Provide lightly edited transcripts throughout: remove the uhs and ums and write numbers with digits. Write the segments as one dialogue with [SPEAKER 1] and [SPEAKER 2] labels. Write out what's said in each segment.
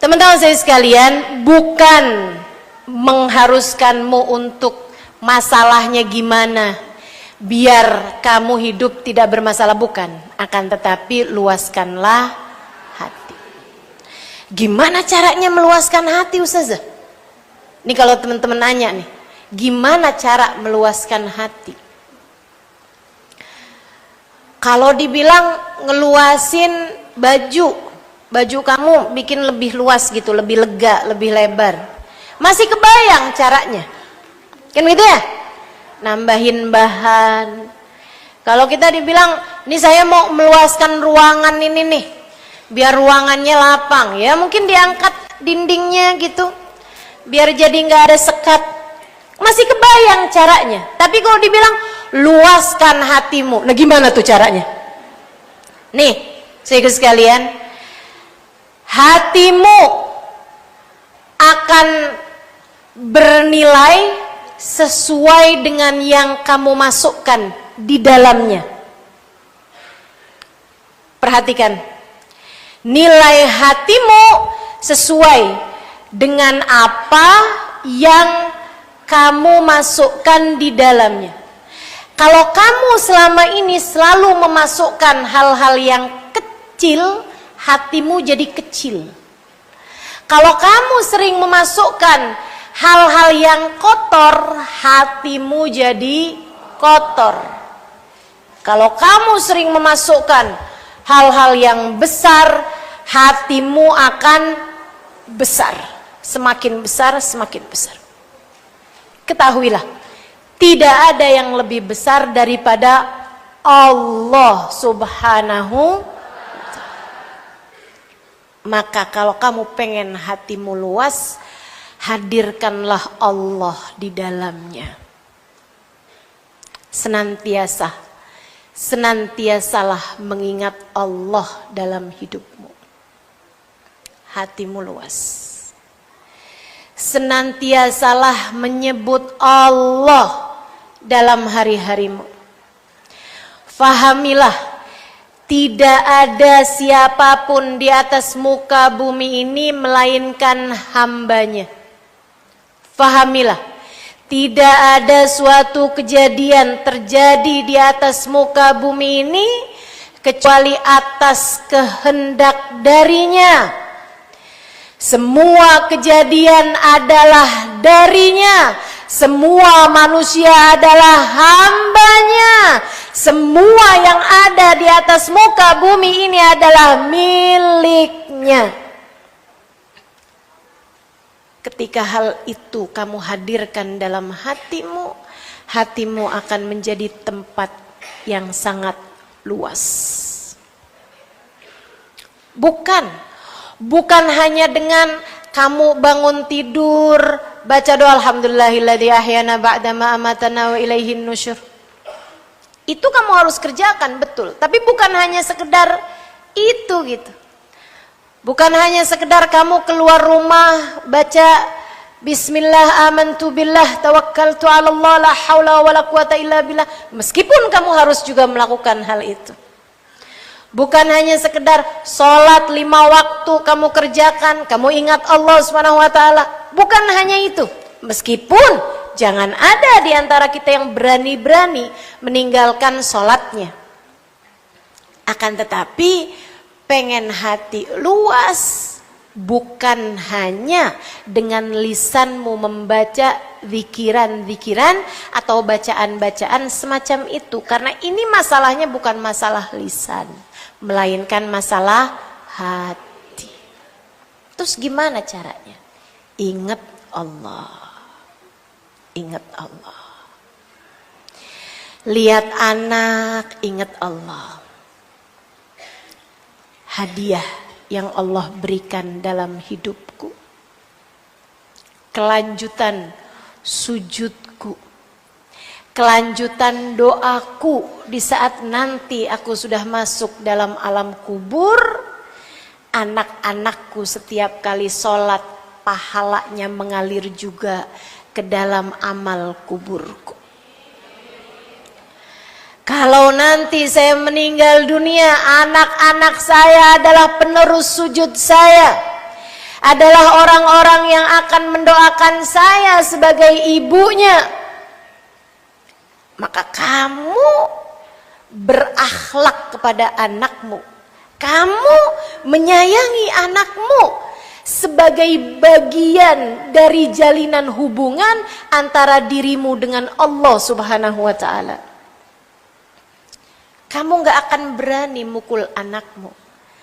[SPEAKER 1] Teman-teman saya sekalian, bukan mengharuskanmu untuk masalahnya gimana biar kamu hidup tidak bermasalah, bukan. Akan tetapi luaskanlah hati. Gimana caranya meluaskan hati, Ustazah? Ini kalau teman-teman nanya nih, gimana cara meluaskan hati? Kalau dibilang ngeluasin baju kamu bikin lebih luas gitu, lebih lega, lebih lebar, masih kebayang caranya kan gitu ya, nambahin bahan. Kalau kita dibilang ini saya mau meluaskan ruangan ini nih biar ruangannya lapang, ya mungkin diangkat dindingnya gitu biar jadi nggak ada sekat, masih kebayang caranya. Tapi kalau dibilang luaskan hatimu, nah gimana tuh caranya? Nih saudara sekalian, hatimu akan bernilai sesuai dengan yang kamu masukkan di dalamnya. Perhatikan, nilai hatimu sesuai dengan apa yang kamu masukkan di dalamnya. Kalau kamu selama ini selalu memasukkan hal-hal yang kecil, hatimu jadi kecil. Kalau kamu sering memasukkan hal-hal yang kotor, hatimu jadi kotor. Kalau kamu sering memasukkan hal-hal yang besar, hatimu akan besar. Semakin besar, semakin besar. Ketahuilah, tidak ada yang lebih besar daripada Allah Subhanahu. Maka kalau kamu pengen hatimu luas, hadirkanlah Allah di dalamnya. Senantiasalah mengingat Allah dalam hidupmu. Hatimu luas. Senantiasalah menyebut Allah dalam hari-harimu. Fahamilah, tidak ada siapapun di atas muka bumi ini melainkan hambanya. Fahamilah, tidak ada suatu kejadian terjadi di atas muka bumi ini kecuali atas kehendak darinya. Semua kejadian adalah darinya. Semua manusia adalah hambanya. Semua yang ada di atas muka bumi ini adalah miliknya. Ketika hal itu kamu hadirkan dalam hatimu, hatimu akan menjadi tempat yang sangat luas. Bukan hanya dengan kamu bangun tidur baca doa alhamdulillahilladzi ahyana ba'dama amatana wa ilaihin nusyur. Itu kamu harus kerjakan, betul. Tapi bukan hanya sekedar itu gitu. Bukan hanya sekedar kamu keluar rumah baca bismillah amantu billah tawakkaltu 'ala Allah la haula wala quwata illa billah. Meskipun kamu harus juga melakukan hal itu. Bukan hanya sekedar sholat 5 waktu kamu kerjakan, kamu ingat Allah Subhanahu wa taala. Bukan hanya itu. Meskipun jangan ada di antara kita yang berani-berani meninggalkan sholatnya. Akan tetapi pengen hati luas, bukan hanya dengan lisanmu membaca zikiran-zikiran atau bacaan-bacaan semacam itu. Karena ini masalahnya bukan masalah lisan, melainkan masalah hati. Terus gimana caranya? Ingat Allah. Ingat Allah. Lihat anak, ingat Allah. Hadiah yang Allah berikan dalam hidupku. Kelanjutan sujudku. Kelanjutan doaku di saat nanti aku sudah masuk dalam alam kubur. Anak-anakku setiap kali sholat, pahalanya mengalir juga ke dalam amal kuburku. Kalau nanti saya meninggal dunia, anak-anak saya adalah penerus sujud saya. adalah orang-orang yang akan mendoakan saya sebagai ibunya. Maka kamu berakhlak kepada anakmu, kamu menyayangi anakmu sebagai bagian dari jalinan hubungan antara dirimu dengan Allah Subhanahu wa ta'ala. Kamu gak akan berani mukul anakmu,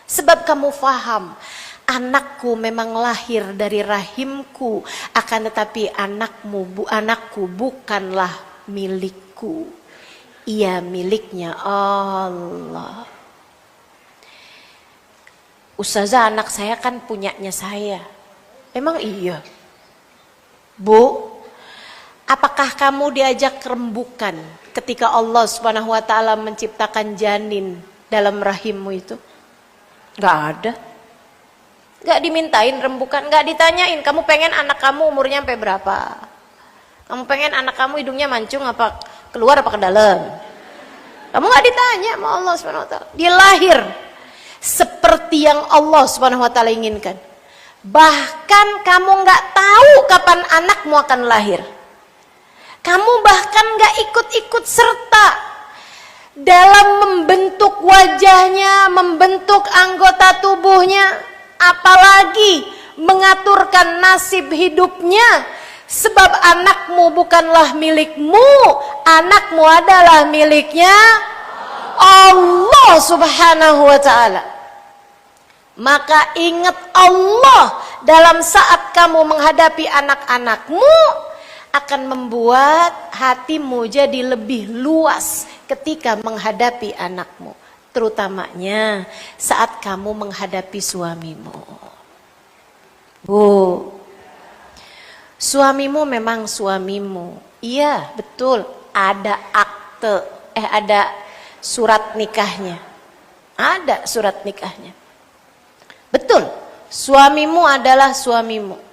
[SPEAKER 1] sebab kamu faham, anakku memang lahir dari rahimku, akan tetapi anakku bukanlah milikku, ia miliknya Allah. Ustazah, anak saya kan punyanya saya. Emang iya? Bu, apakah kamu diajak rembukan ketika Allah Subhanahu wa ta'ala menciptakan janin dalam rahimmu itu? Gak ada. Gak dimintain rembukan, gak ditanyain kamu pengen anak kamu umurnya sampai berapa, kamu pengen anak kamu hidungnya mancung apa keluar apa ke dalam. Kamu gak ditanya sama Allah Subhanahu wa ta'ala. Dia lahir seperti yang Allah Subhanahu wa ta'ala inginkan. Bahkan kamu gak tahu kapan anakmu akan lahir. Kamu bahkan gak ikut-ikut serta dalam membentuk wajahnya, membentuk anggota tubuhnya, apalagi mengaturkan nasib hidupnya. Sebab anakmu bukanlah milikmu, anakmu adalah miliknya Allah Subhanahu wa ta'ala. Maka ingat Allah dalam saat kamu menghadapi anak-anakmu, akan membuat hatimu jadi lebih luas ketika menghadapi anakmu, terutamanya saat kamu menghadapi suamimu. Bu, suamimu memang suamimu. Iya, betul. Ada akte, ada surat nikahnya. Ada surat nikahnya. Betul. Suamimu adalah suamimu.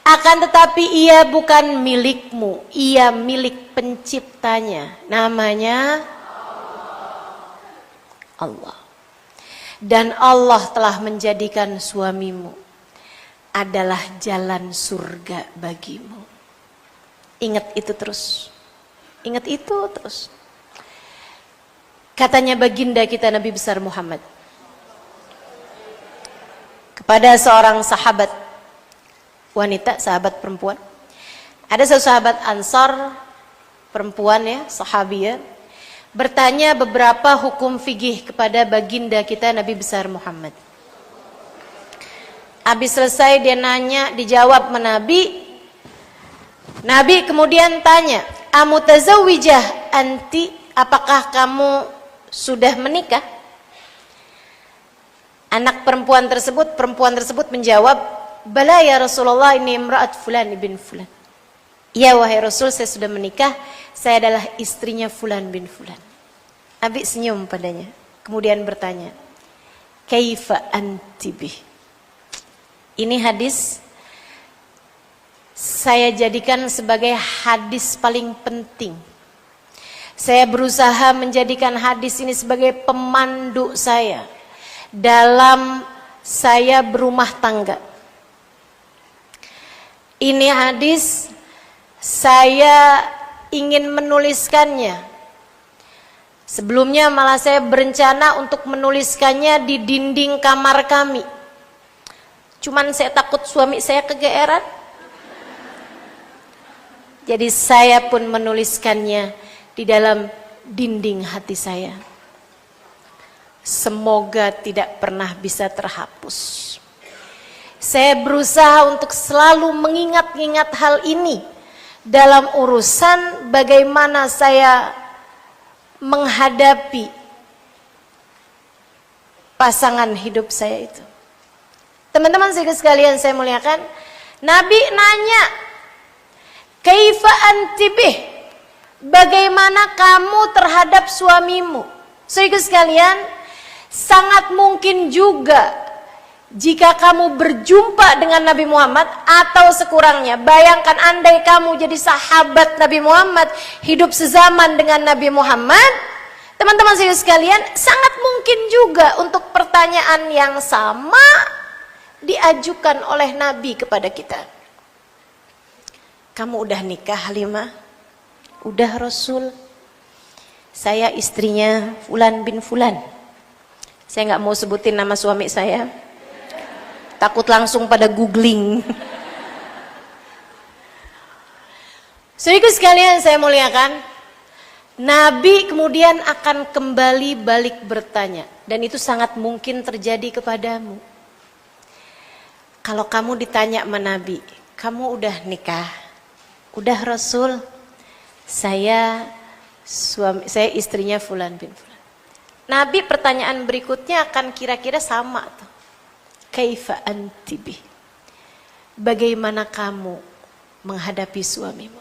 [SPEAKER 1] Akan tetapi ia bukan milikmu. Ia milik penciptanya. Namanya Allah. Dan Allah telah menjadikan suamimu adalah jalan surga bagimu. Ingat itu terus. Ingat itu terus. Katanya baginda kita Nabi besar Muhammad kepada seorang sahabat wanita, sahabat perempuan. Ada satu sahabat Ansar perempuan ya, sahabiah, bertanya beberapa hukum fikih kepada baginda kita Nabi besar Muhammad. Habis selesai dia nanya, dijawab Nabi. Nabi kemudian tanya, "Amutazawwijah anti? Apakah kamu sudah menikah?" Perempuan tersebut menjawab, "Bala ya Rasulullah, ini imra'at fulan ibn fulan." "Ya wahai Rasul, saya sudah menikah, saya adalah istrinya fulan bin fulan." Nabi senyum padanya, kemudian bertanya, "Kaifa anti bih?" Ini hadis saya jadikan sebagai hadis paling penting. Saya berusaha menjadikan hadis ini sebagai pemandu saya dalam saya berumah tangga. Ini hadis saya ingin menuliskannya. Sebelumnya malah saya berencana untuk menuliskannya di dinding kamar kami. Cuman saya takut suami saya kegeeran. Jadi saya pun menuliskannya di dalam dinding hati saya. Semoga tidak pernah bisa terhapus. Saya berusaha untuk selalu mengingat-ingat hal ini dalam urusan bagaimana saya menghadapi pasangan hidup saya itu. Teman-teman sekalian saya muliakan, Nabi nanya, "Kaifa anti bih?" Bagaimana kamu terhadap suamimu? Saudara sekalian, sangat mungkin juga jika kamu berjumpa dengan Nabi Muhammad atau sekurangnya, bayangkan andai kamu jadi sahabat Nabi Muhammad, hidup sezaman dengan Nabi Muhammad, teman-teman sekalian, sangat mungkin juga untuk pertanyaan yang sama diajukan oleh Nabi kepada kita. Kamu udah nikah, Halimah? Udah, Rasul. Saya istrinya Fulan bin Fulan. Saya nggak mau sebutin nama suami saya, takut langsung pada googling. Saudaraku sekalian saya muliakan, Nabi kemudian akan kembali balik bertanya, dan itu sangat mungkin terjadi kepadamu. Kalau kamu ditanya sama Nabi, kamu udah nikah? Udah, Rasul. Saya istrinya Fulan bin Fulan. Nabi pertanyaan berikutnya akan kira-kira sama tuh. Kaifa anti bih? Bagaimana kamu menghadapi suamimu?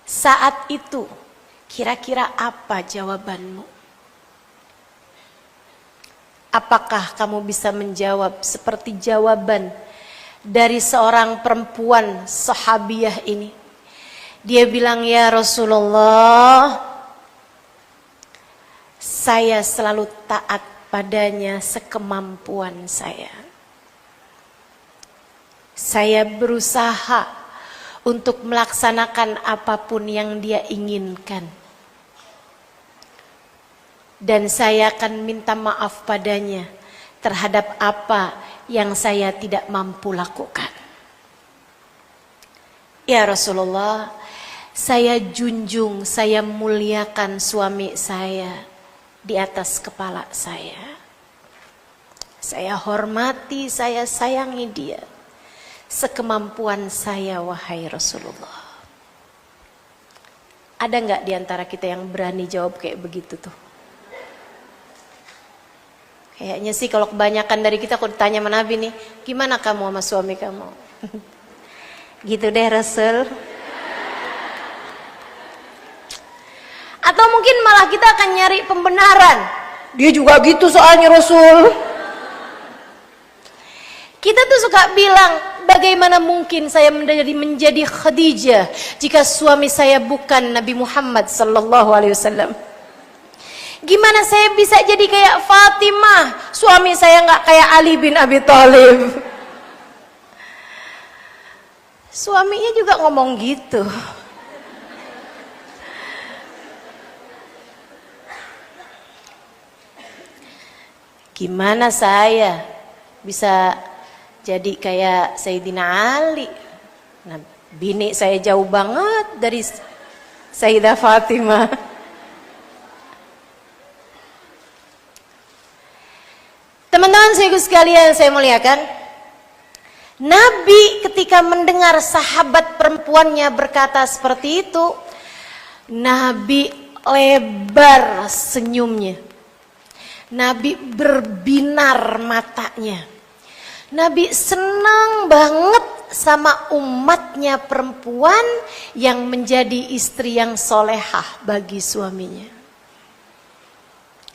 [SPEAKER 1] Saat itu kira-kira apa jawabanmu? Apakah kamu bisa menjawab seperti jawaban dari seorang perempuan sahabiyah ini? Dia bilang, ya Rasulullah, saya selalu taat padanya sekemampuan saya. Saya berusaha untuk melaksanakan apapun yang dia inginkan. Dan saya akan minta maaf padanya terhadap apa yang saya tidak mampu lakukan. Ya Rasulullah, saya junjung, saya muliakan suami saya di atas kepala saya. Saya hormati, saya sayangi dia sekemampuan saya, wahai Rasulullah. Ada nggak di antara kita yang berani jawab kayak begitu tuh? Kayaknya sih kalau kebanyakan dari kita kalau ditanya sama Nabi nih, gimana kamu sama suami kamu? Gitu deh Rasul. Atau mungkin malah kita akan nyari pembenaran. Dia juga gitu soalnya Rasul. Kita tuh suka bilang, bagaimana mungkin saya menjadi Khadijah jika suami saya bukan Nabi Muhammad sallallahu alaihi wasallam? Gimana saya bisa jadi kayak Fatimah? Suami saya nggak kayak Ali bin Abi Thalib. Suaminya juga ngomong gitu. Gimana saya bisa jadi kayak Sayyidina Ali? Nah, bini saya jauh banget dari Sayyidah Fatimah. Teman-teman sekalian saya muliakan, Nabi ketika mendengar sahabat perempuannya berkata seperti itu, Nabi lebar senyumnya. Nabi berbinar matanya. Nabi senang banget sama umatnya perempuan yang menjadi istri yang solehah bagi suaminya.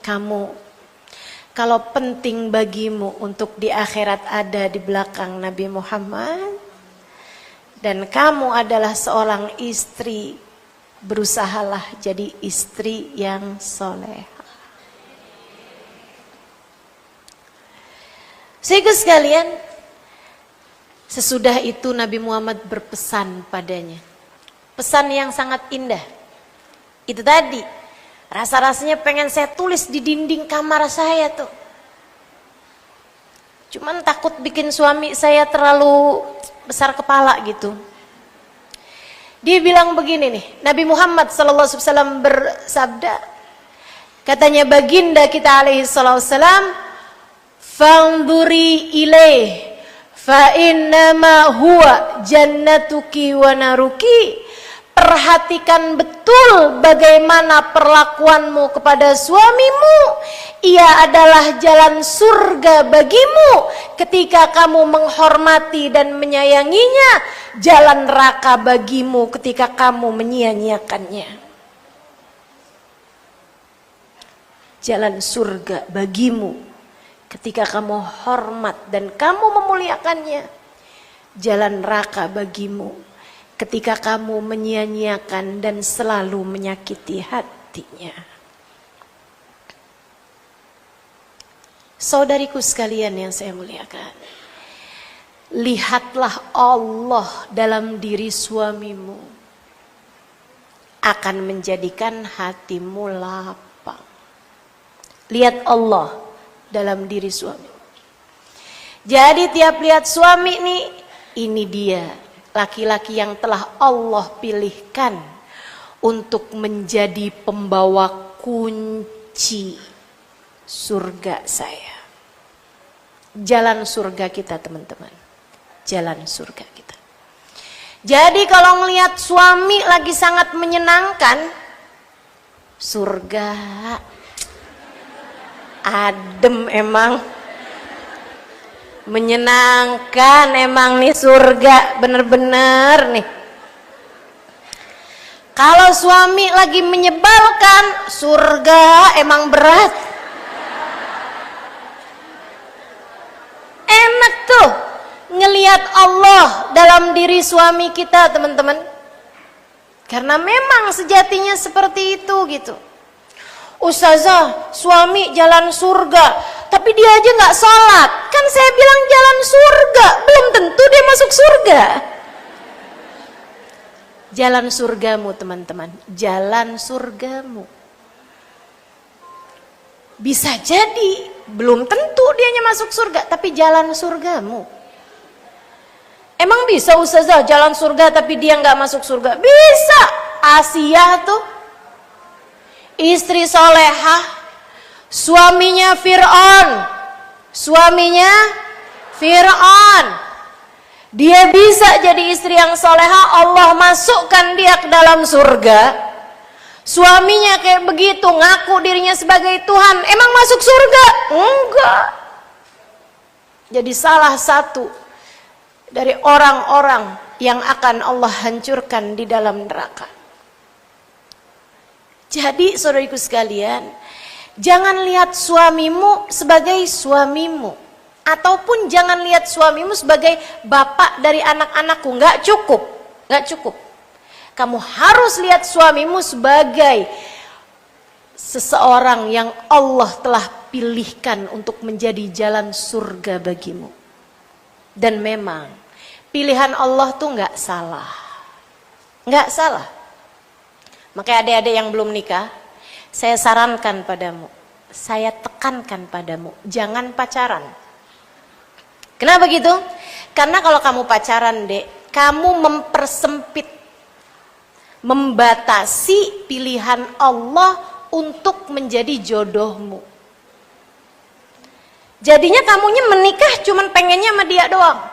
[SPEAKER 1] Kamu, kalau penting bagimu untuk di akhirat ada di belakang Nabi Muhammad, dan kamu adalah seorang istri, berusahalah jadi istri yang solehah. Saudara sekalian, sesudah itu Nabi Muhammad berpesan padanya. Pesan yang sangat indah. Itu tadi, rasa-rasanya pengen saya tulis di dinding kamar saya tuh. Cuman takut bikin suami saya terlalu besar kepala gitu. Dia bilang begini nih, Nabi Muhammad SAW bersabda, katanya baginda kita alaihi SAW, Fanduri ilaih fa innama huwa jannatuki wa naruki. Perhatikan betul bagaimana perlakuanmu kepada suamimu. Ia adalah jalan surga bagimu ketika kamu menghormati dan menyayanginya, jalan neraka bagimu ketika kamu menyia-nyiakannya. Jalan surga bagimu ketika kamu hormat dan kamu memuliakannya, jalan neraka bagimu ketika kamu menyia-nyiakan dan selalu menyakiti hatinya. Saudariku sekalian yang saya muliakan, lihatlah Allah dalam diri suamimu, akan menjadikan hatimu lapang. Lihat Allah dalam diri suami. Jadi tiap lihat suami nih, ini dia laki-laki yang telah Allah pilihkan untuk menjadi pembawa kunci surga saya. Jalan surga kita teman-teman. Jalan surga kita. Jadi kalau ngelihat suami lagi sangat menyenangkan, surga adem emang, menyenangkan emang nih surga, bener-bener nih. Kalau suami lagi menyebalkan, surga emang berat. Enak tuh ngelihat Allah dalam diri suami kita teman-teman, karena memang sejatinya seperti itu gitu. Ustazah, suami jalan surga, tapi dia aja nggak sholat. Kan saya bilang jalan surga, belum tentu dia masuk surga. Jalan surgamu teman-teman, jalan surgamu. Bisa jadi belum tentu dianya masuk surga, tapi jalan surgamu. Emang bisa ustazah jalan surga tapi dia nggak masuk surga? Bisa. Asia tuh istri solehah, suaminya Fir'aun, dia bisa jadi istri yang solehah, Allah masukkan dia ke dalam surga. Suaminya kayak begitu, ngaku dirinya sebagai Tuhan, emang masuk surga? Enggak. Jadi salah satu dari orang-orang yang akan Allah hancurkan di dalam neraka. Jadi saudariku sekalian, jangan lihat suamimu sebagai suamimu, ataupun jangan lihat suamimu sebagai bapak dari anak-anakku. Nggak cukup. Kamu harus lihat suamimu sebagai seseorang yang Allah telah pilihkan untuk menjadi jalan surga bagimu. Dan memang pilihan Allah tuh nggak salah. Makanya adik-adik yang belum nikah, saya sarankan padamu, saya tekankan padamu, jangan pacaran. Kenapa gitu? Karena kalau kamu pacaran, Dek, kamu membatasi pilihan Allah untuk menjadi jodohmu. Jadinya kamunya menikah cuman pengennya sama dia doang.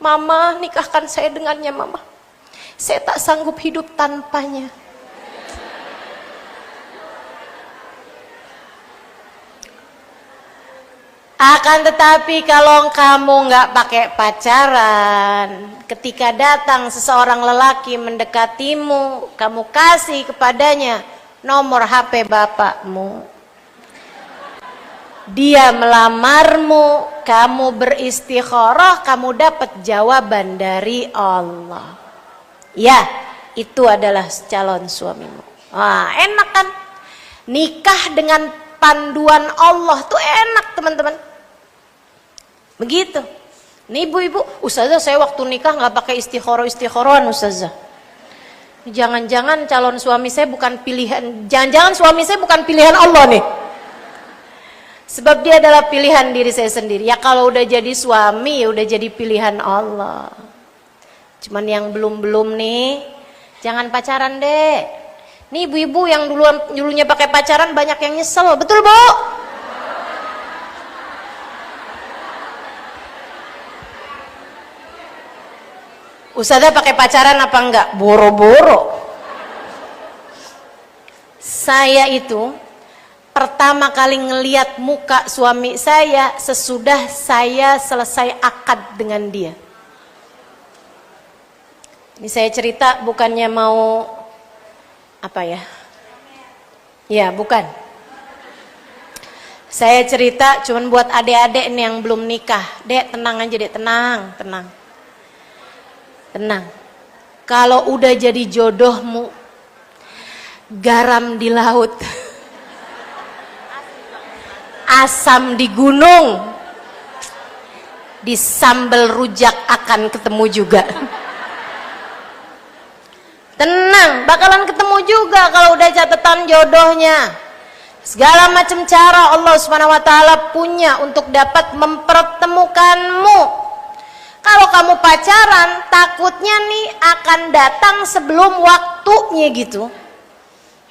[SPEAKER 1] Mama, nikahkan saya dengannya, Mama. Saya tak sanggup hidup tanpanya. Akan tetapi kalau kamu nggak pakai pacaran, ketika datang seseorang lelaki mendekatimu, kamu kasih kepadanya nomor HP bapakmu, dia melamarmu, kamu beristikharah, kamu dapat jawaban dari Allah. Ya, itu adalah calon suamimu. Wah, enak kan? Nikah dengan panduan Allah tuh enak teman-teman. Begitu. Nih ibu-ibu, ustazah saya waktu nikah nggak pakai istikharah-istikharan ustazah. Jangan-jangan calon suami saya bukan pilihan, jangan-jangan suami saya bukan pilihan Allah nih. Sebab dia adalah pilihan diri saya sendiri. Ya kalau udah jadi suami, udah jadi pilihan Allah. Cuman yang belum-belum nih, jangan pacaran deh. Nih ibu-ibu yang dulunya pakai pacaran banyak yang nyesel, betul Bu? Ustazah pakai pacaran apa enggak? Boro-boro. Saya itu pertama kali ngelihat muka suami saya sesudah saya selesai akad dengan dia. Ini saya cerita bukannya mau apa ya? Ya, bukan. Saya cerita cuman buat adik-adik nih yang belum nikah. Dek, tenang aja, Dek, tenang. Kalau udah jadi jodohmu, garam di laut. asam di gunung, di sambal rujak akan ketemu juga. Tenang, bakalan ketemu juga kalau udah catatan jodohnya. Segala macam cara Allah Subhanahu wa taala punya untuk dapat mempertemukanmu. Kalau kamu pacaran, takutnya nih akan datang sebelum waktunya gitu.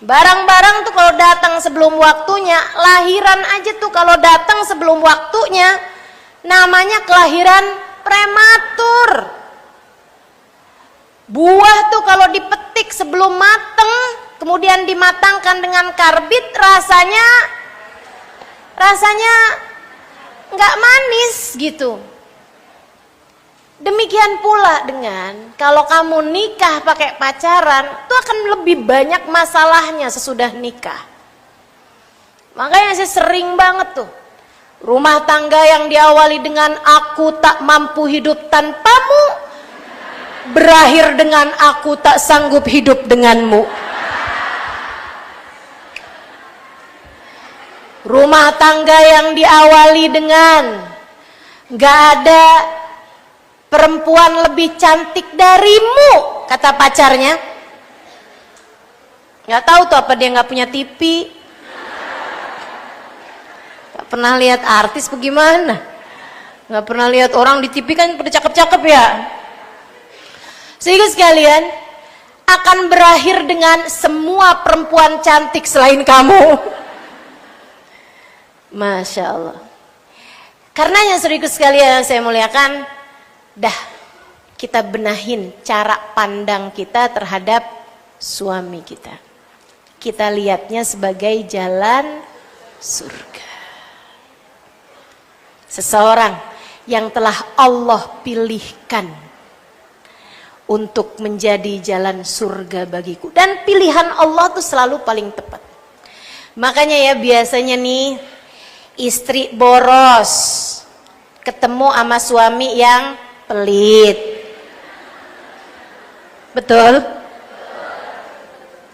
[SPEAKER 1] Barang-barang tuh kalau datang sebelum waktunya, lahiran aja tuh kalau datang sebelum waktunya, namanya kelahiran prematur. Buah tuh kalau dipetik sebelum mateng, kemudian dimatangkan dengan karbit, rasanya nggak manis gitu. Demikian pula dengan kalau kamu nikah pakai pacaran, itu akan lebih banyak masalahnya sesudah nikah. Makanya saya sering banget tuh, rumah tangga yang diawali dengan aku tak mampu hidup tanpamu, berakhir dengan aku tak sanggup hidup denganmu. Rumah tangga yang diawali dengan gak ada perempuan lebih cantik darimu, kata pacarnya. Gak tahu tuh apa dia gak punya TV, gak pernah lihat artis bagaimana, gak pernah lihat orang di TV kan pada cakep-cakep ya. Sehingga sekalian akan berakhir dengan semua perempuan cantik selain kamu. Masya Allah. Karenanya saudaraku sekalian saya muliakan, dah kita benahin cara pandang kita terhadap suami kita. Kita lihatnya sebagai jalan surga. Seseorang yang telah Allah pilihkan untuk menjadi jalan surga bagiku. Dan pilihan Allah tuh selalu paling tepat. Makanya ya biasanya nih istri boros ketemu sama suami yang pelit. Betul?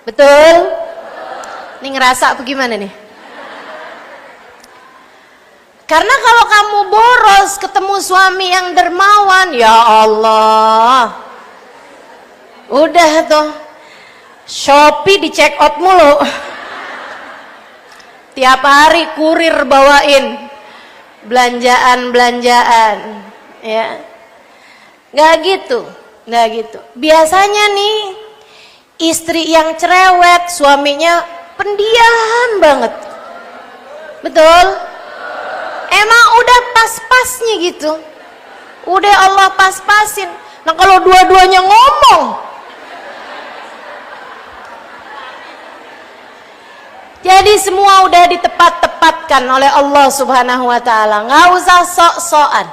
[SPEAKER 1] Betul? Ini ngerasa bagaimana nih? Karena kalau kamu boros ketemu suami yang dermawan, ya Allah, udah tuh Shopee di check out mulu. Tiap hari kurir bawain belanjaan ya. Nggak gitu. Biasanya nih istri yang cerewet, suaminya pendiam banget. Betul? Emang udah pas-pasnya gitu. Udah Allah pas-pasin. Nah kalau dua-duanya ngomong, jadi semua udah ditepat-tepatkan oleh Allah Subhanahu wa taala. Nggak usah sok-sokan.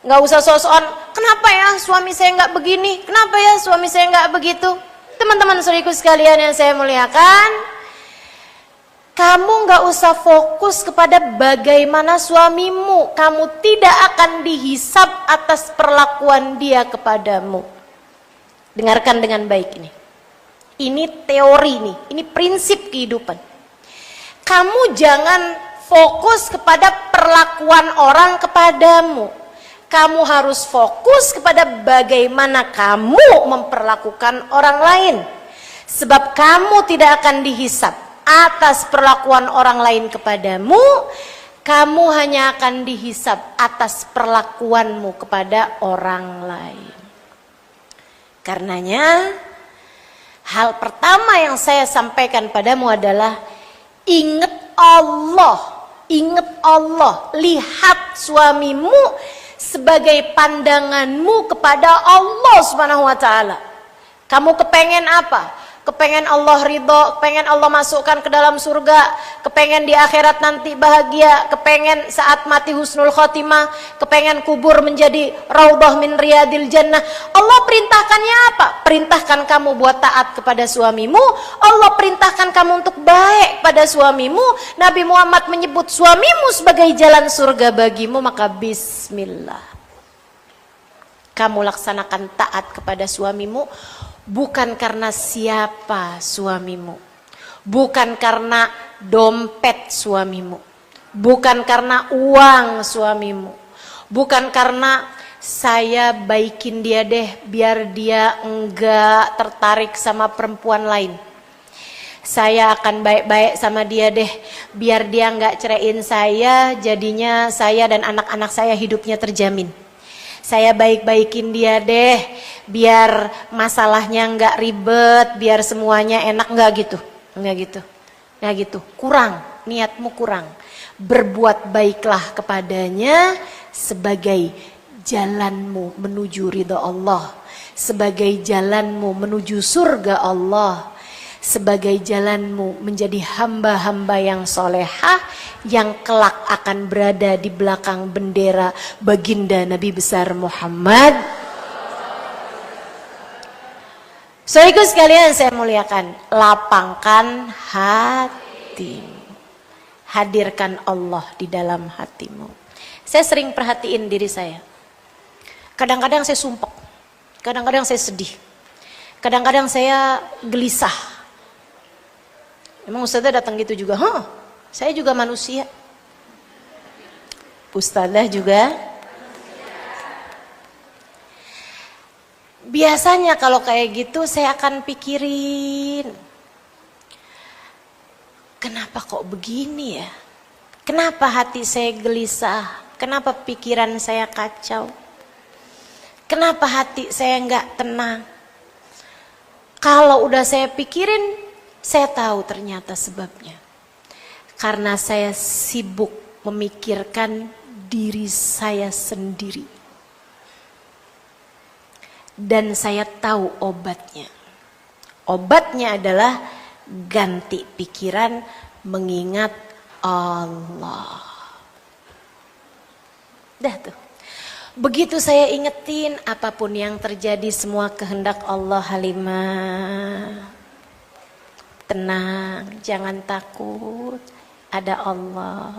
[SPEAKER 1] Nggak usah sok-sokan. Kenapa ya suami saya nggak begini? Kenapa ya suami saya nggak begitu? Teman-teman saudariku sekalian yang saya muliakan, kamu nggak usah fokus kepada bagaimana suamimu. Kamu tidak akan dihisab atas perlakuan dia kepadamu. Dengarkan dengan baik ini. Ini teori nih, ini prinsip kehidupan. Kamu jangan fokus kepada perlakuan orang kepadamu. Kamu harus fokus kepada bagaimana kamu memperlakukan orang lain. Sebab kamu tidak akan dihisab atas perlakuan orang lain kepadamu. Kamu hanya akan dihisab atas perlakuanmu kepada orang lain. Karenanya, hal pertama yang saya sampaikan padamu adalah ingat Allah, lihat suamimu sebagai pandanganmu kepada Allah Subhanahu wa taala. Kamu kepengen apa? Kepengen Allah ridho, kepengen Allah masukkan ke dalam surga, kepengen di akhirat nanti bahagia, kepengen saat mati husnul khotimah, kepengen kubur menjadi raudhah min riyadil jannah. Allah perintahkannya apa? Perintahkan kamu buat taat kepada suamimu. Allah perintahkan kamu untuk baik pada suamimu. Nabi Muhammad menyebut suamimu sebagai jalan surga bagimu, maka bismillah. Kamu laksanakan taat kepada suamimu. Bukan karena siapa suamimu, bukan karena dompet suamimu, bukan karena uang suamimu, bukan karena saya baikin dia deh biar dia enggak tertarik sama perempuan lain. Saya akan baik-baik sama dia deh biar dia enggak ceraiin saya, jadinya saya dan anak-anak saya hidupnya terjamin. Saya baik-baikin dia deh biar masalahnya enggak ribet, biar semuanya enak. Enggak gitu. Enggak gitu. Kurang, niatmu kurang. Berbuat baiklah kepadanya sebagai jalanmu menuju ridha Allah, sebagai jalanmu menuju surga Allah, sebagai jalanmu menjadi hamba-hamba yang solehah yang kelak akan berada di belakang bendera baginda Nabi besar Muhammad. Saudaraku sekalian saya muliakan, lapangkan hatimu, hadirkan Allah di dalam hatimu. Saya sering perhatiin diri saya. Kadang-kadang saya sumpek, kadang-kadang saya sedih, kadang-kadang saya gelisah. Emang Ustazah datang gitu juga? Saya juga manusia. Ustazah juga. Biasanya kalau kayak gitu saya akan pikirin, kenapa kok begini ya? Kenapa hati saya gelisah? Kenapa pikiran saya kacau? Kenapa hati saya nggak tenang? Kalau udah saya pikirin, saya tahu ternyata sebabnya. Karena saya sibuk memikirkan diri saya sendiri. Dan saya tahu obatnya. Obatnya adalah ganti pikiran mengingat Allah. Dah tuh. Begitu saya ingetin, apapun yang terjadi semua kehendak Allah. Halimah, tenang, jangan takut, ada Allah.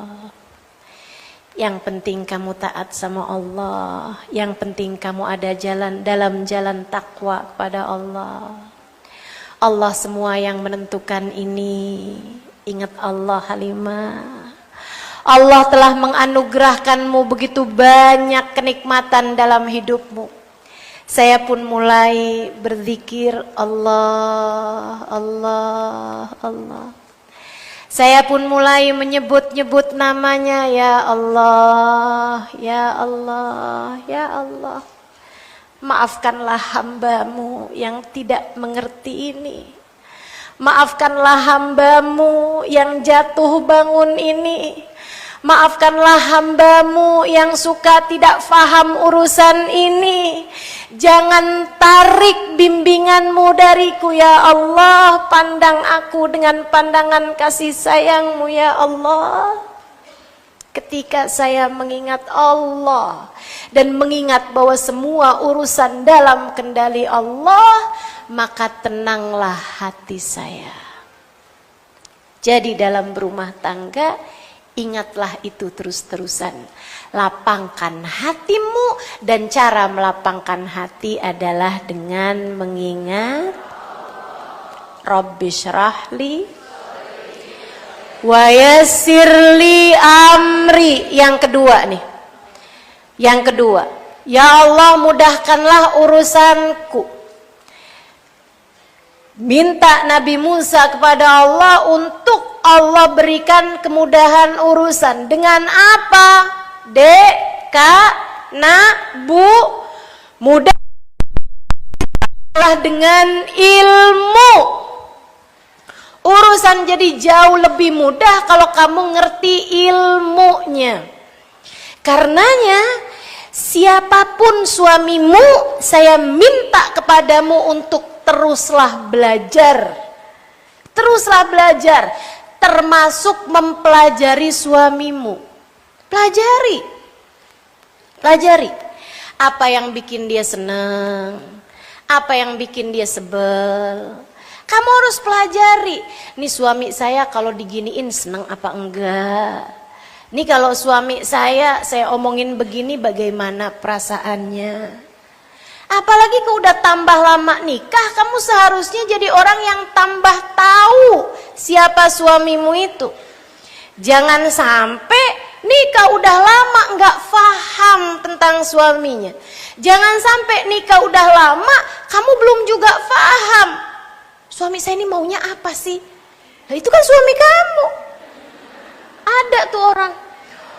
[SPEAKER 1] Yang penting kamu taat sama Allah, yang penting kamu ada dalam jalan takwa pada Allah. Allah semua yang menentukan ini. Ingat Allah Halimah. Allah telah menganugerahkanmu begitu banyak kenikmatan dalam hidupmu. Saya pun mulai berzikir Allah, Allah, Allah. Saya pun mulai menyebut-nyebut namanya, ya Allah, ya Allah, ya Allah. Maafkanlah hambamu yang tidak mengerti ini. Maafkanlah hambamu yang jatuh bangun ini. Maafkanlah hambamu yang suka tidak faham urusan ini. Jangan tarik bimbinganmu dariku ya Allah. Pandang aku dengan pandangan kasih sayangmu ya Allah. Ketika saya mengingat Allah dan mengingat bahwa semua urusan dalam kendali Allah, maka tenanglah hati saya. Jadi dalam berumah tangga, ingatlah itu terus-terusan. Lapangkan hatimu, dan cara melapangkan hati adalah dengan mengingat Rabbi syrahli wa yassirli amri. Yang kedua nih, yang kedua, ya Allah mudahkanlah urusanku. Minta Nabi Musa kepada Allah untuk Allah berikan kemudahan urusan. Dengan apa? Mudah dengan ilmu. Urusan jadi jauh lebih mudah kalau kamu ngerti ilmunya. Karenanya siapapun suamimu, saya minta kepadamu untuk teruslah belajar. Teruslah belajar, termasuk mempelajari suamimu. Pelajari. Pelajari. Apa yang bikin dia senang, apa yang bikin dia sebel. Kamu harus pelajari. Nih suami saya kalau diginiin senang apa enggak? Nih kalau suami saya omongin begini bagaimana perasaannya? Apalagi kau udah tambah lama nikah, kamu seharusnya jadi orang yang tambah tahu siapa suamimu itu. Jangan sampai nikah udah lama nggak paham tentang suaminya. Jangan sampai nikah udah lama kamu belum juga paham. Suami saya ini maunya apa sih? Nah, itu kan suami kamu. Ada tuh orang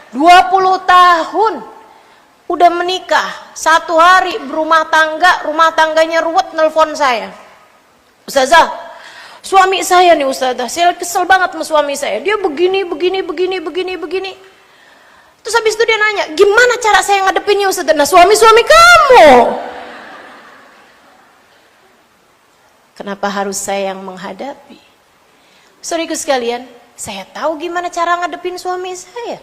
[SPEAKER 1] 20 tahun udah menikah, 1 hari berumah tangga, rumah tangganya ruwet, nelpon saya. Ustazah, suami saya nih Ustazah, saya kesel banget sama suami saya. Dia begini. Terus habis itu dia nanya, gimana cara saya ngadepinnya Ustazah? Nah, suami kamu. Kenapa harus saya yang menghadapi? Saudaraku sekalian, saya tahu gimana cara ngadepin suami saya.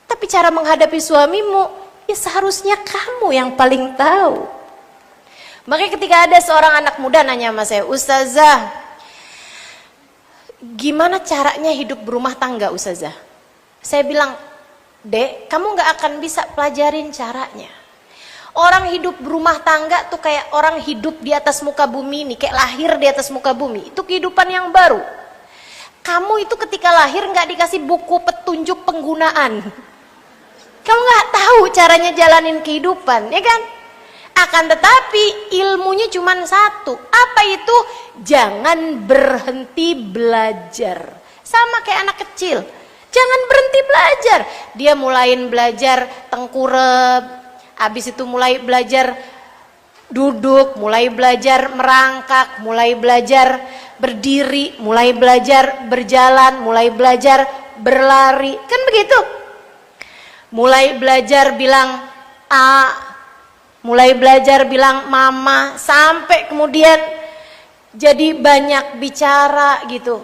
[SPEAKER 1] Tapi cara menghadapi suamimu, ya seharusnya kamu yang paling tahu. Makanya ketika ada seorang anak muda nanya sama saya, Ustazah, gimana caranya hidup berumah tangga Ustazah? Saya bilang, Dek, kamu gak akan bisa pelajarin caranya. Orang hidup berumah tangga tuh kayak orang hidup di atas muka bumi ini, kayak lahir di atas muka bumi. Itu kehidupan yang baru. Kamu itu ketika lahir gak dikasih buku petunjuk penggunaan. Kamu gak tahu caranya jalanin kehidupan, ya kan? Akan tetapi ilmunya cuma satu. Apa itu? Jangan berhenti belajar. Sama kayak anak kecil. Jangan berhenti belajar. Dia mulai belajar tengkurap. Habis itu mulai belajar duduk, mulai belajar merangkak, mulai belajar berdiri, mulai belajar berjalan, mulai belajar berlari. Kan begitu? Mulai belajar bilang A, mulai belajar bilang mama, sampai kemudian jadi banyak bicara gitu.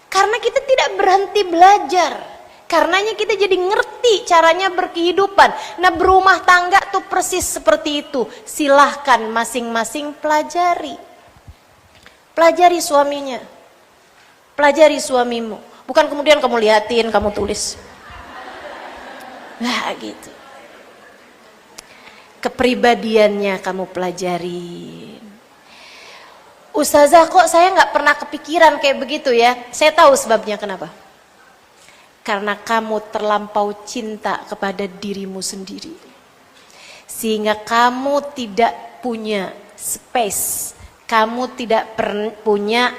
[SPEAKER 1] Karena kita tidak berhenti belajar. Karenanya kita jadi ngerti caranya berkehidupan. Nah, berumah tangga tuh persis seperti itu. Silahkan masing-masing pelajari. Pelajari suaminya. Pelajari suamimu. Bukan kemudian kamu liatin, kamu tulis. Nah, gitu. Kepribadiannya kamu pelajari. Ustazah, kok saya nggak pernah kepikiran kayak begitu ya? Saya tahu sebabnya kenapa. Karena kamu terlampau cinta kepada dirimu sendiri. Sehingga kamu tidak punya space. Kamu tidak punya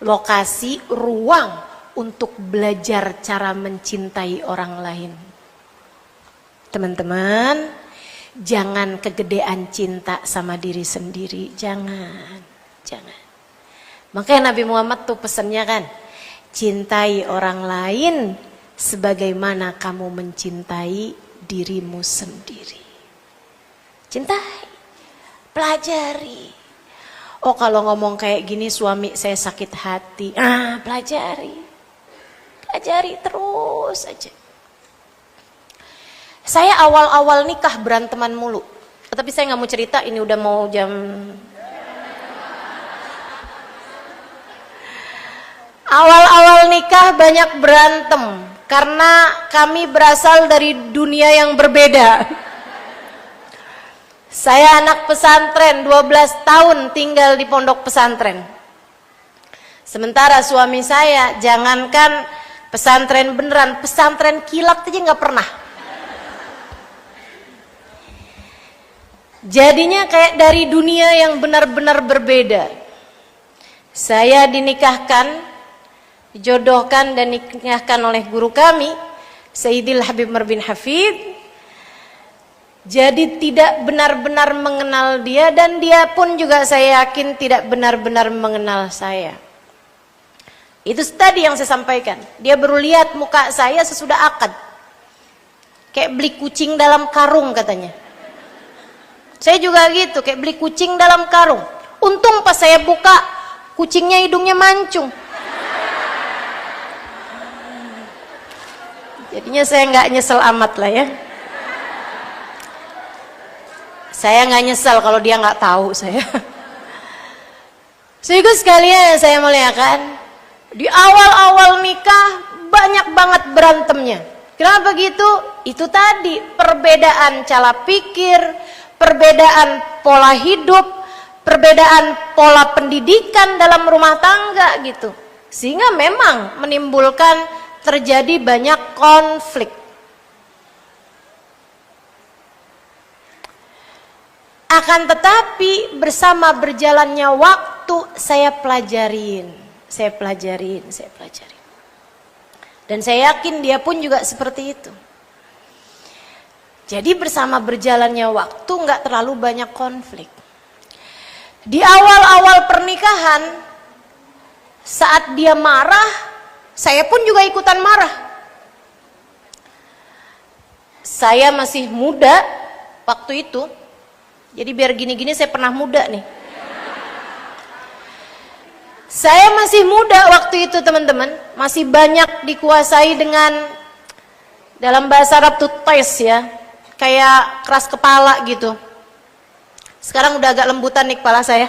[SPEAKER 1] lokasi, ruang untuk belajar cara mencintai orang lain. Teman-teman, jangan kegedean cinta sama diri sendiri. Jangan. Makanya Nabi Muhammad tuh pesannya kan, cintai orang lain sebagaimana kamu mencintai dirimu sendiri. Cintai, pelajari. Oh, kalau ngomong kayak gini suami saya sakit hati. Pelajari. Pelajari terus aja. Saya awal-awal nikah beranteman mulu. Tapi saya nggak mau cerita, ini udah mau jam. Awal-awal nikah banyak berantem karena kami berasal dari dunia yang berbeda. Saya anak pesantren, 12 tahun tinggal di pondok pesantren. Sementara suami saya, jangankan pesantren beneran, pesantren kilat aja nggak pernah. Jadinya kayak dari dunia yang benar-benar berbeda. Saya dinikahkan, dijodohkan dan dinikahkan oleh guru kami, Sayyidil Habib Umar bin Hafid. Jadi tidak benar-benar mengenal dia, dan dia pun juga saya yakin tidak benar-benar mengenal saya. Itu tadi yang saya sampaikan. Dia baru lihat muka saya sesudah akad. Kayak beli kucing dalam karung katanya. Saya juga gitu, kayak beli kucing dalam karung. Untung pas saya buka, kucingnya hidungnya mancung. Jadinya saya nggak nyesel amat lah ya. Saya nggak nyesel kalau dia nggak tahu saya. Sehingga sekalian saya muliakan, di awal-awal nikah banyak banget berantemnya. Kenapa gitu? Itu tadi perbedaan cara pikir, perbedaan pola hidup, perbedaan pola pendidikan dalam rumah tangga gitu. Sehingga memang menimbulkan terjadi banyak konflik. Akan tetapi bersama berjalannya waktu saya pelajarin. Dan saya yakin dia pun juga seperti itu. Jadi bersama berjalannya waktu nggak terlalu banyak konflik. Di awal-awal pernikahan, saat dia marah, saya pun juga ikutan marah. Saya masih muda waktu itu. Jadi biar gini-gini saya pernah muda nih. Saya masih muda waktu itu teman-teman. Masih banyak dikuasai dengan, dalam bahasa Arab tuh tais ya. Kayak keras kepala gitu. Sekarang udah agak lembutan nih kepala saya.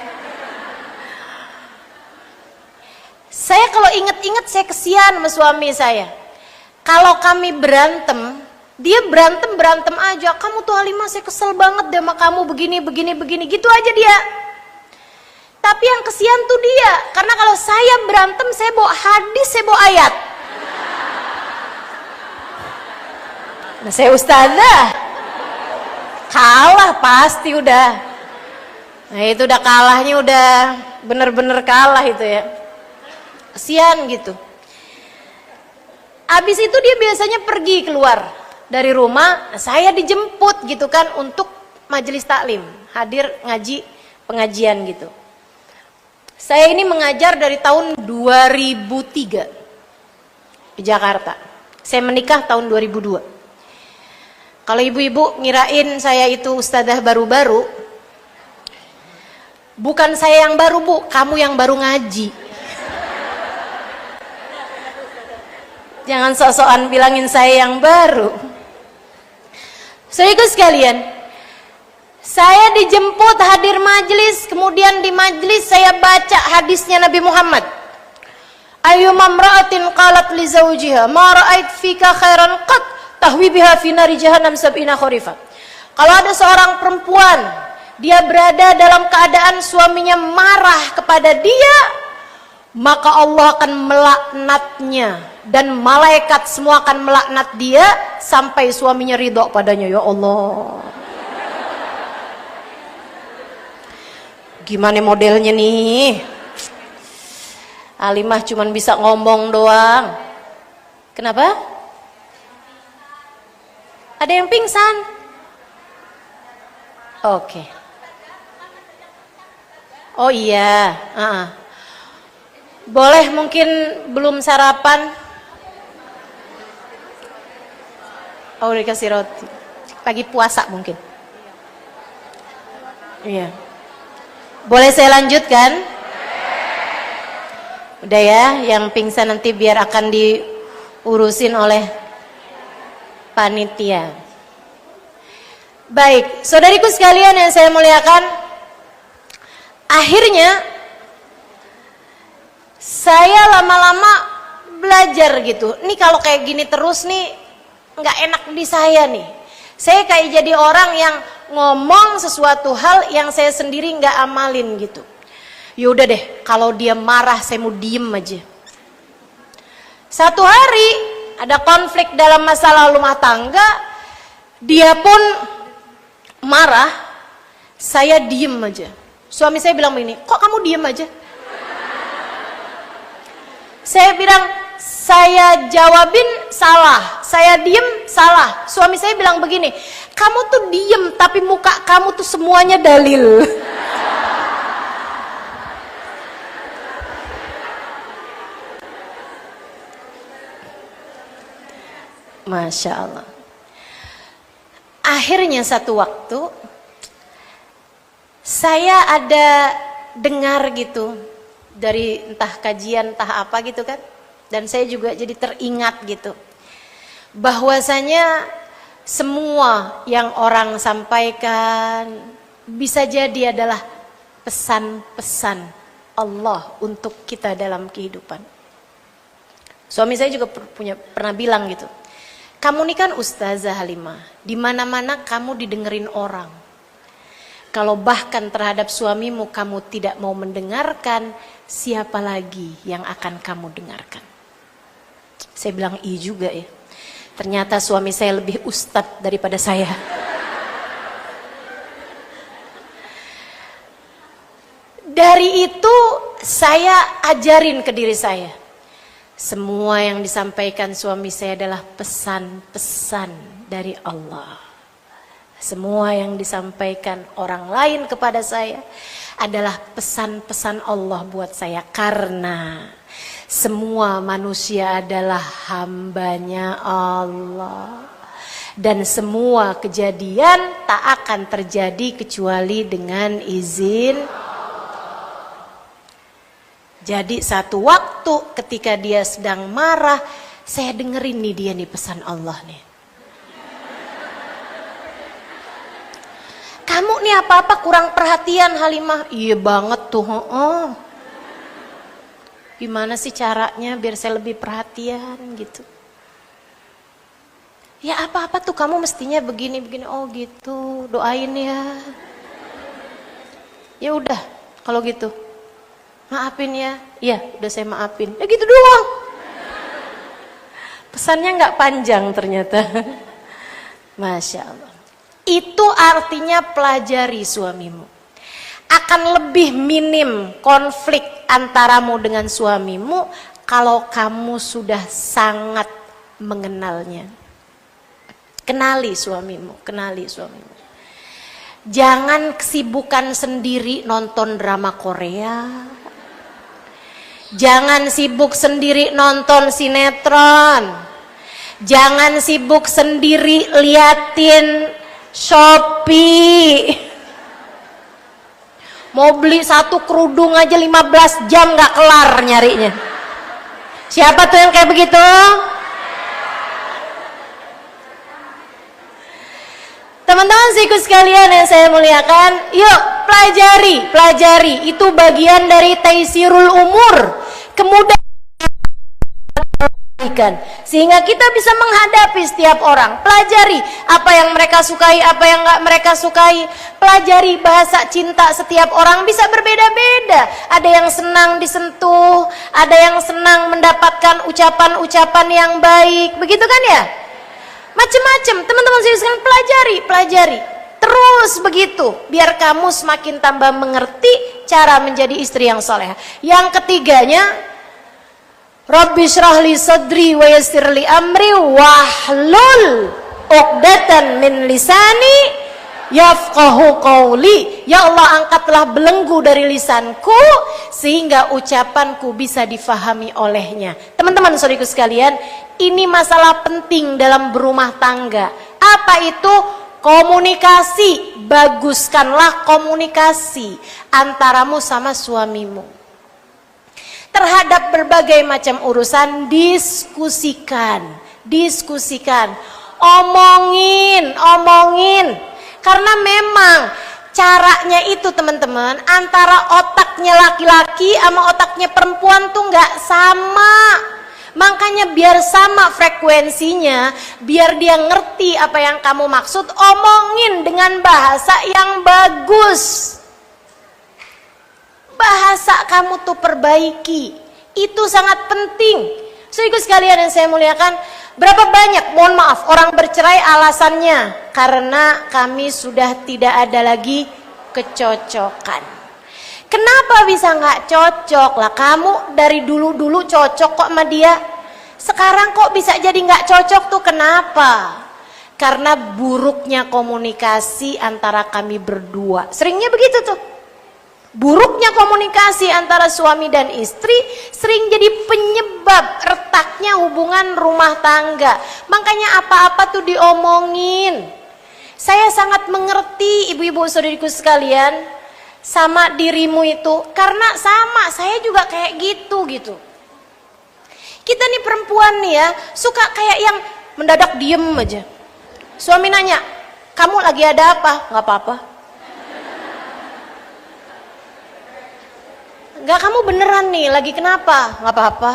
[SPEAKER 1] Saya kalau inget-inget saya kesian sama suami saya. Kalau kami berantem, dia berantem aja. Kamu tuh Halimah, saya kesel banget deh sama kamu begini. Gitu aja dia. Tapi yang kesian tuh dia. Karena kalau saya berantem, saya bawa hadis, saya bawa ayat. Nah saya ustazah. Kalah pasti udah. Nah itu udah kalahnya udah bener-bener kalah itu ya. Kesian gitu. Abis itu dia biasanya pergi keluar dari rumah, saya dijemput gitu kan untuk majelis taklim, hadir ngaji pengajian gitu. Saya ini mengajar dari tahun 2003 di Jakarta. Saya menikah tahun 2002. Kalau ibu-ibu ngirain saya itu ustadzah baru-baru, bukan saya yang baru bu, kamu yang baru ngaji. Jangan sok-sokan bilangin saya yang baru. Saudaraku sekalian, saya dijemput hadir majelis, kemudian di majelis saya baca hadisnya Nabi Muhammad. Ayyuma imra'atin qalat li zawjiha ma ra'ait fika khairan qat tahwi biha fi nari jahannam sab'ina kharifa. Kalau ada seorang perempuan, dia berada dalam keadaan suaminya marah kepada dia, maka Allah akan melaknatnya. Dan malaikat semua akan melaknat dia sampai suaminya ridho padanya. Ya Allah, gimana modelnya nih? Halimah cuman bisa ngomong doang. Kenapa? Ada yang pingsan? Oke. Oh iya, boleh mungkin belum sarapan. Oh dikasih roti. Pagi puasa mungkin. Iya. Boleh saya lanjutkan? Udah ya, yang pingsan nanti biar akan diurusin oleh panitia. Baik, saudariku sekalian yang saya muliakan, akhirnya saya lama-lama belajar gitu. Nih kalau kayak gini terus nih nggak enak di saya nih. Saya kayak jadi orang yang ngomong sesuatu hal yang saya sendiri nggak amalin gitu. Yaudah deh, kalau dia marah saya mau diem aja. Satu hari ada konflik dalam masalah rumah tangga, dia pun marah, saya diem aja. Suami saya bilang begini, kok kamu diem aja? Saya bilang, saya jawabin salah, saya diem salah. Suami saya bilang begini, kamu tuh diem tapi muka kamu tuh semuanya dalil. Masya Allah. Akhirnya satu waktu saya ada dengar gitu dari entah kajian entah apa gitu kan. Dan saya juga jadi teringat gitu, bahwasanya semua yang orang sampaikan bisa jadi adalah pesan-pesan Allah untuk kita dalam kehidupan. Suami saya juga pernah bilang gitu, kamu ini kan Ustazah Halimah, di mana-mana kamu didengerin orang. Kalau bahkan terhadap suamimu kamu tidak mau mendengarkan, siapa lagi yang akan kamu dengarkan? Saya bilang iya juga ya. Ternyata suami saya lebih ustadz daripada saya. Dari itu saya ajarin ke diri saya. Semua yang disampaikan suami saya adalah pesan-pesan dari Allah. Semua yang disampaikan orang lain kepada saya adalah pesan-pesan Allah buat saya. Karena semua manusia adalah hambanya Allah. Dan semua kejadian tak akan terjadi kecuali dengan izin. Jadi satu waktu ketika dia sedang marah, saya dengerin nih dia nih pesan Allah nih. Kamu nih apa-apa kurang perhatian Halimah. Iya banget tuh. Gimana sih caranya biar saya lebih perhatian gitu. Ya apa-apa tuh kamu mestinya begini-begini. Oh gitu, doain ya. Ya udah kalau gitu. Maafin ya. Iya udah saya maafin. Ya gitu doang. Pesannya nggak panjang ternyata. Masya Allah. Itu artinya pelajari suamimu. Akan lebih minim konflik antaramu dengan suamimu kalau kamu sudah sangat mengenalnya. Kenali suamimu, kenali suamimu. Jangan kesibukan sendiri nonton drama Korea. Jangan sibuk sendiri nonton sinetron. Jangan sibuk sendiri liatin Shopee. Mau beli satu kerudung aja 15 jam gak kelar nyarinya. Siapa tuh yang kayak begitu? Teman-teman siku sekalian yang saya muliakan, yuk pelajari. Itu bagian dari taisirul umur. Kemudian sehingga kita bisa menghadapi setiap orang. Pelajari apa yang mereka sukai, apa yang enggak mereka sukai. Pelajari bahasa cinta setiap orang bisa berbeda-beda. Ada yang senang disentuh, ada yang senang mendapatkan ucapan-ucapan yang baik. Begitu kan ya? Macam-macam. Teman-teman sekalian pelajari. Terus begitu, biar kamu semakin tambah mengerti cara menjadi istri yang soleh. Yang ketiganya, Rabbi shrah li sadri wa yassir li amri wahlul 'uqdatan min lisani yafqahu qawli. Ya Allah, angkatlah belenggu dari lisanku sehingga ucapanku bisa difahami olehnya. Teman-teman saudaraku sekalian, ini masalah penting dalam berumah tangga. Apa itu? Komunikasi. Baguskanlah komunikasi antaramu sama suamimu. Terhadap berbagai macam urusan, diskusikan. Omongin. Karena memang caranya itu teman-teman, antara otaknya laki-laki sama otaknya perempuan tuh nggak sama. Makanya biar sama frekuensinya, biar dia ngerti apa yang kamu maksud, omongin dengan bahasa yang bagus. Bahasa kamu tuh perbaiki. Itu sangat penting. Saudaraku sekalian yang saya muliakan, berapa banyak, mohon maaf, orang bercerai alasannya karena kami sudah tidak ada lagi kecocokan. Kenapa bisa nggak cocok lah? Kamu dari dulu cocok kok sama dia. Sekarang kok bisa jadi nggak cocok tuh kenapa? Karena buruknya komunikasi antara kami berdua. Seringnya begitu tuh. Buruknya komunikasi antara suami dan istri sering jadi penyebab retaknya hubungan rumah tangga. Makanya apa-apa tuh diomongin. Saya sangat mengerti ibu-ibu saudariku sekalian sama dirimu itu, karena sama saya juga kayak gitu. Kita nih perempuan nih ya, suka kayak yang mendadak diem aja. Suami nanya, kamu lagi ada apa? Nggak apa-apa. Nggak, kamu beneran nih lagi kenapa? Nggak apa-apa.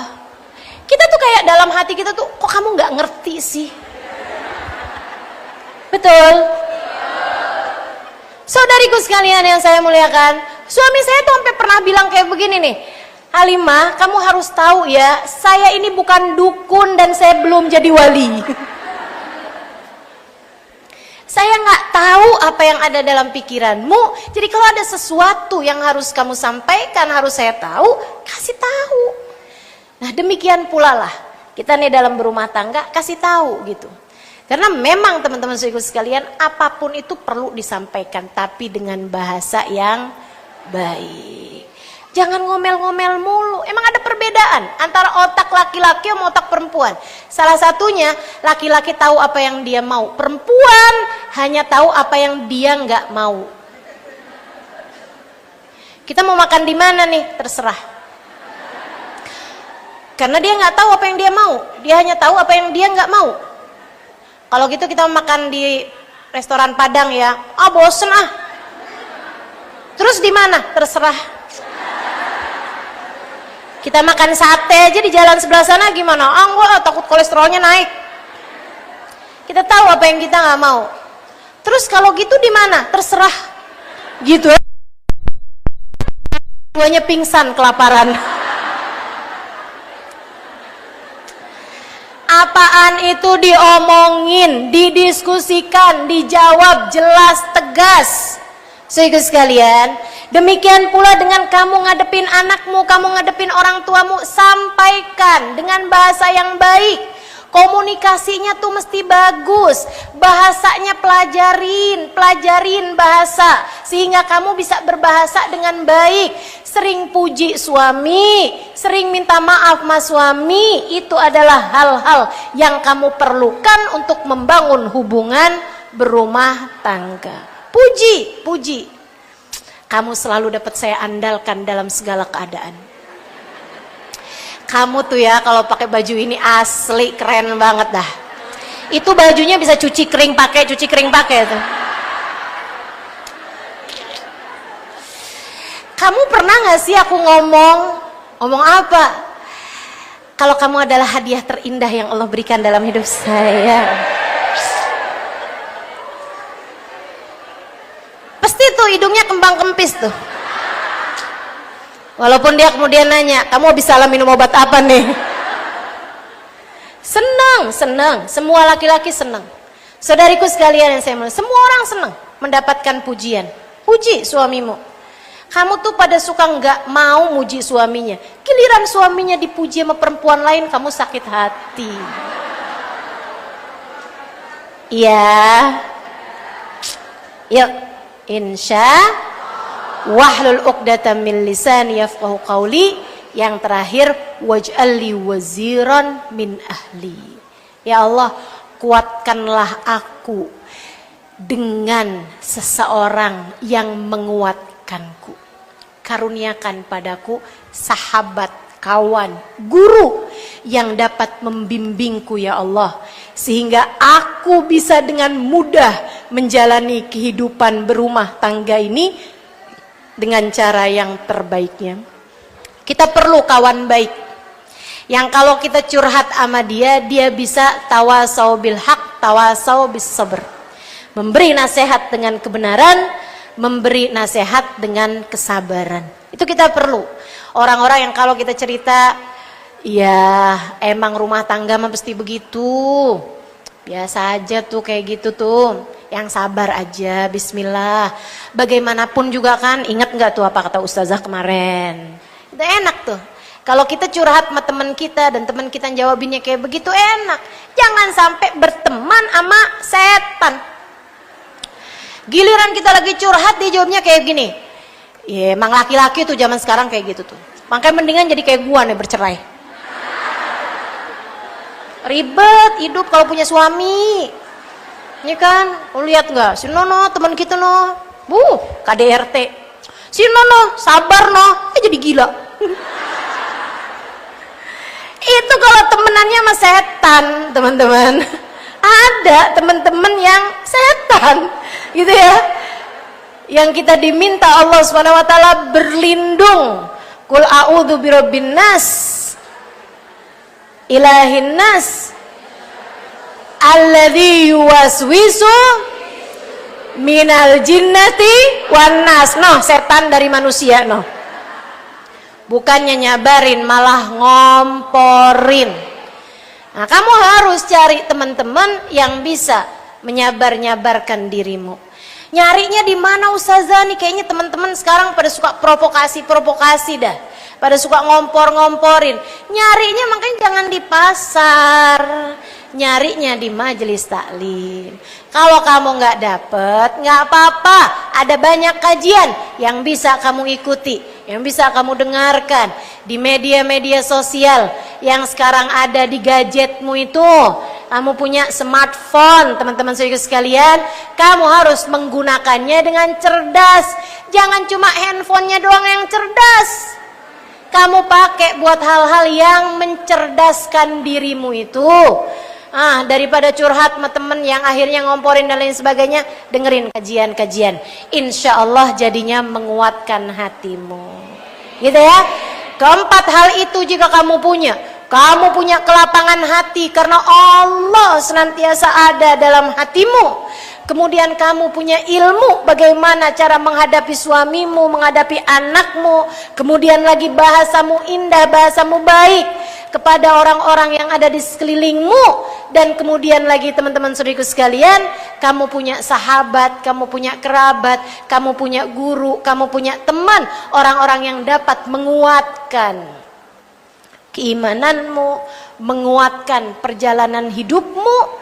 [SPEAKER 1] Kita tuh kayak dalam hati kita tuh, kok kamu nggak ngerti sih? Betul? Saudariku sekalian yang saya muliakan, suami saya tuh sampai pernah bilang kayak begini nih, Halimah, kamu harus tahu ya, saya ini bukan dukun dan saya belum jadi wali. Saya nggak tahu apa yang ada dalam pikiranmu. Jadi kalau ada sesuatu yang harus kamu sampaikan, harus saya tahu, kasih tahu. Nah demikian pula lah, kita nih dalam berumah tangga, kasih tahu gitu. Karena memang teman-teman sekalian, apapun itu perlu disampaikan, tapi dengan bahasa yang baik. Jangan ngomel-ngomel mulu. Emang ada perbedaan antara otak laki-laki sama otak perempuan. Salah satunya laki-laki tahu apa yang dia mau, perempuan hanya tahu apa yang dia nggak mau. Kita mau makan di mana nih? Terserah. Karena dia nggak tahu apa yang dia mau, dia hanya tahu apa yang dia nggak mau. Kalau gitu kita makan di restoran Padang ya, bosen ah. Terus di mana? Terserah. Kita makan sate aja di jalan sebelah sana gimana? Enggak, takut kolesterolnya naik. Kita tahu apa yang kita nggak mau. Terus kalau gitu di mana? Terserah. Gitu. Semuanya pingsan kelaparan. Apaan itu diomongin, didiskusikan, dijawab jelas, tegas. Saudara sekalian, demikian pula dengan kamu ngadepin anakmu, kamu ngadepin orang tuamu, sampaikan dengan bahasa yang baik. Komunikasinya tuh mesti bagus, bahasanya pelajarin bahasa sehingga kamu bisa berbahasa dengan baik. Sering puji suami, sering minta maaf sama suami, itu adalah hal-hal yang kamu perlukan untuk membangun hubungan berumah tangga. Puji. Kamu selalu dapat saya andalkan dalam segala keadaan. Kamu tuh ya kalau pakai baju ini asli keren banget dah. Itu bajunya bisa cuci kering pakai tuh. Kamu pernah gak sih aku ngomong apa? Kalau kamu adalah hadiah terindah yang Allah berikan dalam hidup saya. Pasti tuh hidungnya kembang kempis tuh. Walaupun dia kemudian nanya, kamu habis salah minum obat apa nih? Senang. Semua laki-laki senang. Saudariku sekalian yang saya muliakan, semua orang senang mendapatkan pujian. Puji suamimu. Kamu tuh pada suka nggak mau muji suaminya. Giliran suaminya dipuji sama perempuan lain, kamu sakit hati. Iya. Yuk, insya wahlul uqdatam min lisani yafqahu qawli. Yang terakhir, waj'alli waziran min ahli. Ya Allah, kuatkanlah aku dengan seseorang yang menguatkanku. Karuniakan padaku sahabat, kawan, guru yang dapat membimbingku ya Allah, sehingga aku bisa dengan mudah menjalani kehidupan berumah tangga ini dengan cara yang terbaiknya. Kita perlu kawan baik yang kalau kita curhat sama dia, dia bisa tawasau bil haq, tawasau bis sabr, memberi nasihat dengan kebenaran, memberi nasihat dengan kesabaran. Itu kita perlu. Orang-orang yang kalau kita cerita, ya emang rumah tangga mah pasti begitu, biasa aja tuh kayak gitu tuh, yang sabar aja, bismillah. Bagaimanapun juga kan, ingat nggak tuh apa kata ustazah kemarin? Itu enak tuh. Kalau kita curhat sama teman kita dan teman kita jawabinnya kayak begitu, enak. Jangan sampai berteman sama setan. Giliran kita lagi curhat, dia jawabnya kayak gini. Ya emang laki-laki tuh zaman sekarang kayak gitu tuh. Makanya mendingan jadi kayak gua nih, bercerai. Ribet hidup kalau punya suami. Ini kan, lu lihat nggak? Si Nono teman kita no, KDRT. Si Nono sabar no, jadi gila. Itu kalau temenannya sama setan, teman-teman. Ada teman-teman yang setan, gitu ya. Yang kita diminta Allah Subhanahu wa taala berlindung. Qul a'udzu birabbin nas, ilahin nas, alladzi yuwaswisu minal jinnati wan nas. Noh, setan dari manusia noh. bukannya nyabarin malah ngomporin. Nah, kamu harus cari teman-teman yang bisa menyabar-nyabarkan dirimu. Nyarinya di mana Ustazah nih? Kayaknya teman-teman sekarang pada suka provokasi dah. Pada suka ngompor-ngomporin. Nyarinya makanya jangan di pasar. Nyarinya di majelis taklim. Kalau kamu nggak dapet, nggak apa-apa. Ada banyak kajian yang bisa kamu ikuti, yang bisa kamu dengarkan di media-media sosial yang sekarang ada di gadgetmu itu. Kamu punya smartphone, teman-teman saudara sekalian, kamu harus menggunakannya dengan cerdas. Jangan cuma handphonenya doang yang cerdas. Kamu pakai buat hal-hal yang mencerdaskan dirimu itu. Daripada curhat sama temen yang akhirnya ngomporin dan lain sebagainya, dengerin kajian-kajian. Insya Allah jadinya menguatkan hatimu. Gitu ya. Keempat hal itu jika kamu punya kelapangan hati karena Allah senantiasa ada dalam hatimu. Kemudian kamu punya ilmu bagaimana cara menghadapi suamimu, menghadapi anakmu. Kemudian lagi bahasamu indah, bahasamu baik kepada orang-orang yang ada di sekelilingmu. Dan kemudian lagi teman-teman saudariku sekalian, kamu punya sahabat, kamu punya kerabat, kamu punya guru, kamu punya teman, orang-orang yang dapat menguatkan keimananmu, menguatkan perjalanan hidupmu.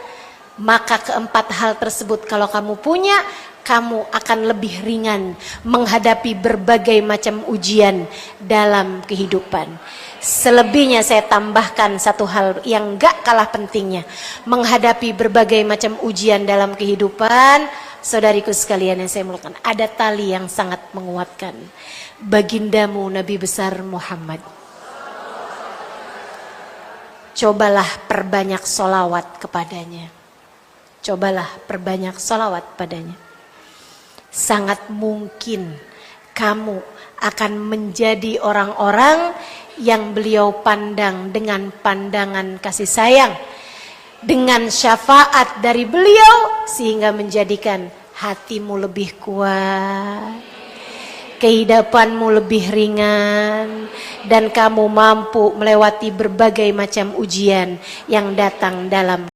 [SPEAKER 1] Maka keempat hal tersebut kalau kamu punya, kamu akan lebih ringan menghadapi berbagai macam ujian dalam kehidupan. Selebihnya saya tambahkan satu hal yang gak kalah pentingnya. Menghadapi berbagai macam ujian dalam kehidupan, saudariku sekalian yang saya muliakan, ada tali yang sangat menguatkan. Bagindamu Nabi besar Muhammad. Cobalah perbanyak solawat kepadanya. Cobalah perbanyak solawat padanya. Sangat mungkin kamu akan menjadi orang-orang yang beliau pandang dengan pandangan kasih sayang, dengan syafaat dari beliau, sehingga menjadikan hatimu lebih kuat, kehidupanmu lebih ringan, dan kamu mampu melewati berbagai macam ujian yang datang dalam